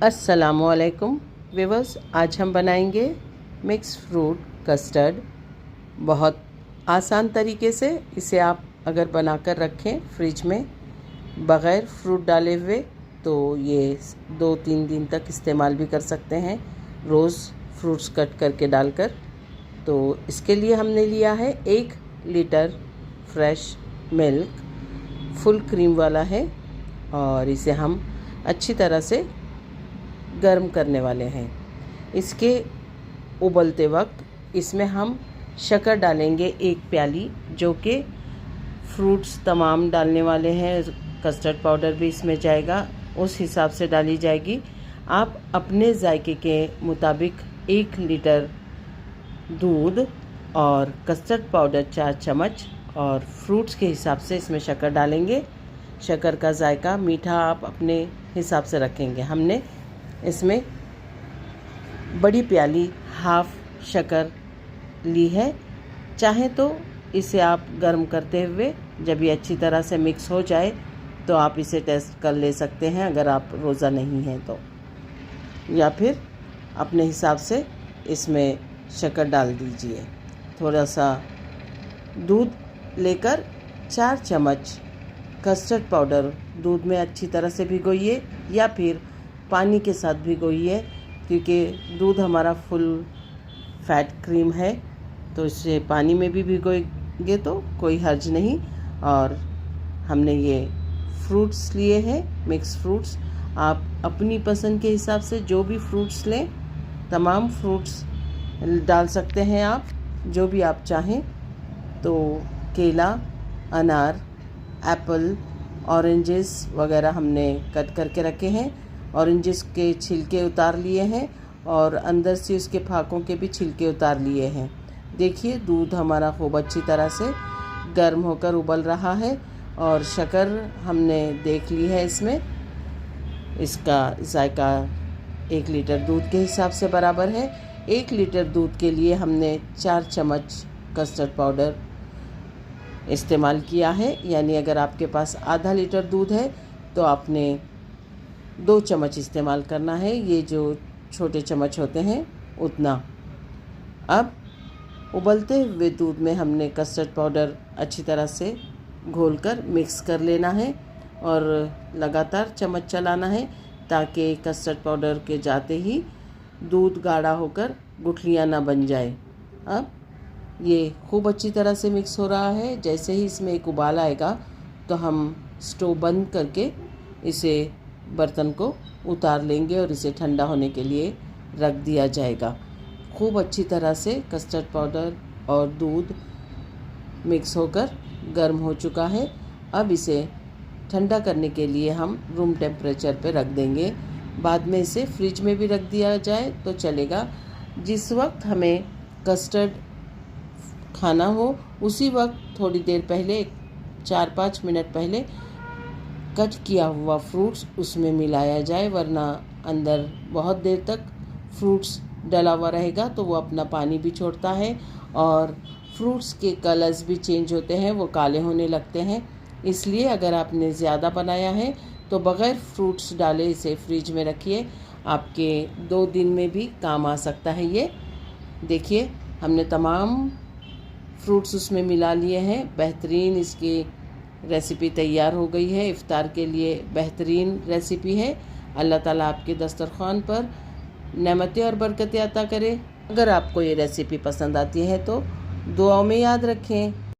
अस्सलामुअलैकुम व्यूअर्स, आज हम बनाएंगे मिक्स फ्रूट कस्टर्ड। बहुत आसान तरीके से इसे आप अगर बनाकर रखें फ्रिज में बग़ैर फ्रूट डाले हुए तो ये 2-3 दिन तक इस्तेमाल भी कर सकते हैं, रोज़ फ्रूट्स कट करके डालकर। तो इसके लिए हमने लिया है 1 litre fresh milk, full cream वाला है, और इसे हम अच्छी तरह से गर्म करने वाले हैं। इसके उबलते वक्त इसमें हम शक्कर डालेंगे 1 प्याली, जो कि फ्रूट्स तमाम डालने वाले हैं, कस्टर्ड पाउडर भी इसमें जाएगा, उस हिसाब से डाली जाएगी। आप अपने जायके के मुताबिक 1 लीटर दूध और कस्टर्ड पाउडर 4 चम्मच और फ्रूट्स के हिसाब से इसमें शक्कर डालेंगे। शक्कर का जायका मीठा आप अपने हिसाब से रखेंगे। हमने इसमें बड़ी प्याली हाफ शक्कर ली है। चाहें तो इसे आप गर्म करते हुए जब ये अच्छी तरह से मिक्स हो जाए तो आप इसे टेस्ट कर ले सकते हैं, अगर आप रोज़ा नहीं हैं तो, या फिर अपने हिसाब से इसमें शक्कर डाल दीजिए। थोड़ा सा दूध लेकर 4 चम्मच कस्टर्ड पाउडर दूध में अच्छी तरह से भिगोइए, या फिर पानी के साथ भिगोइए, क्योंकि दूध हमारा फुल फैट क्रीम है, तो इसे पानी में भी भिगोएंगे तो कोई हर्ज नहीं। और हमने ये फ्रूट्स लिए हैं, मिक्स फ्रूट्स। आप अपनी पसंद के हिसाब से जो भी फ्रूट्स लें, तमाम फ्रूट्स डाल सकते हैं आप, जो भी आप चाहें। तो केला, अनार, एप्पल, ऑरेंजेस वगैरह हमने कट करके रखे हैं। ऑरेंजेस के छिलके उतार लिए हैं और अंदर से उसके फाकों के भी छिलके उतार लिए हैं। देखिए, दूध हमारा खूब अच्छी तरह से गर्म होकर उबल रहा है और शक्कर हमने देख ली है इसमें। इसका जायका 1 लीटर दूध के हिसाब से बराबर है। 1 लीटर दूध के लिए हमने 4 चम्मच कस्टर्ड पाउडर इस्तेमाल किया है, यानी अगर आपके पास आधा लीटर दूध है तो आपने 2 चम्मच इस्तेमाल करना है, ये जो छोटे चम्मच होते हैं उतना। अब उबलते हुए दूध में हमने कस्टर्ड पाउडर अच्छी तरह से घोलकर मिक्स कर लेना है और लगातार चम्मच चलाना है, ताकि कस्टर्ड पाउडर के जाते ही दूध गाढ़ा होकर गुठलियाँ ना बन जाए। अब ये खूब अच्छी तरह से मिक्स हो रहा है। जैसे ही इसमें एक उबाल आएगा तो हम स्टोव बंद करके इसे बर्तन को उतार लेंगे और इसे ठंडा होने के लिए रख दिया जाएगा। खूब अच्छी तरह से कस्टर्ड पाउडर और दूध मिक्स होकर गर्म हो चुका है। अब इसे ठंडा करने के लिए हम रूम टेम्परेचर पे रख देंगे। बाद में इसे फ्रिज में भी रख दिया जाए तो चलेगा। जिस वक्त हमें कस्टर्ड खाना हो उसी वक्त थोड़ी देर पहले, 4-5 मिनट पहले कट किया हुआ फ्रूट्स उसमें मिलाया जाए, वरना अंदर बहुत देर तक फ्रूट्स डला हुआ रहेगा तो वो अपना पानी भी छोड़ता है और फ्रूट्स के कलर्स भी चेंज होते हैं, वो काले होने लगते हैं। इसलिए अगर आपने ज़्यादा बनाया है तो बग़ैर फ्रूट्स डाले इसे फ्रिज में रखिए, आपके 2 दिन में भी काम आ सकता है ये। देखिए, हमने तमाम फ्रूट्स उसमें मिला लिए हैं। बेहतरीन इसकी रेसिपी तैयार हो गई है। इफ्तार के लिए बेहतरीन रेसिपी है। अल्लाह ताला आपके दस्तरखान पर नेमतें और बरकतें अता करे। अगर आपको ये रेसिपी पसंद आती है तो दुआओं में याद रखें।